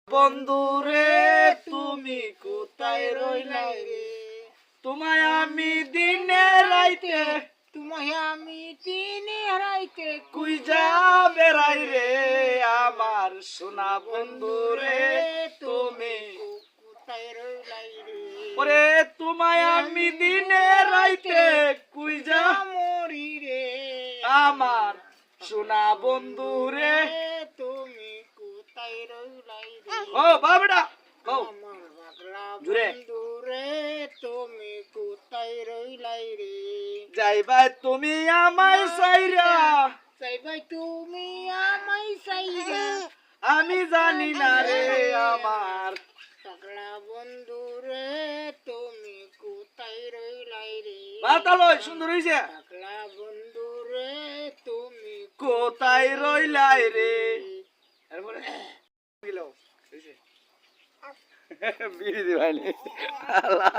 বন্ধুরে তুমি কোথায় রইলাই রে, তোমায় আমি দিনে রাইতে, তোমায় আমি দিনে রাইতে কুইজা বেড়াই রে, আমার সোনা বন্ধুরে তুমি কোথায় রইলাই রে। ওরে তোমায় আমি দিনে রাইতে কুইজা মরি রে আমার সোনা বন্ধুরে। তুমি কোথায় রইলাই রে। ও বাবড়া ও আমার পাগলা জুড়ে। বন্ধুরে তুমি কোথায় রইলাই রে। যাইবা তুমি আমায় সাইরা, চাইবাই তুমি আমায় চাইরা, আমি জানি না রে আমার পাগলা বন্ধুরে তুমি কোথায় রইলাই রে। বাতালয় সুন্দর হইছে, পাগলা বন্ধুরে তুমি কোথায় রইলাই রে। এরপরে গেল হইছে বিড়ি দিবানি আল্লাহ।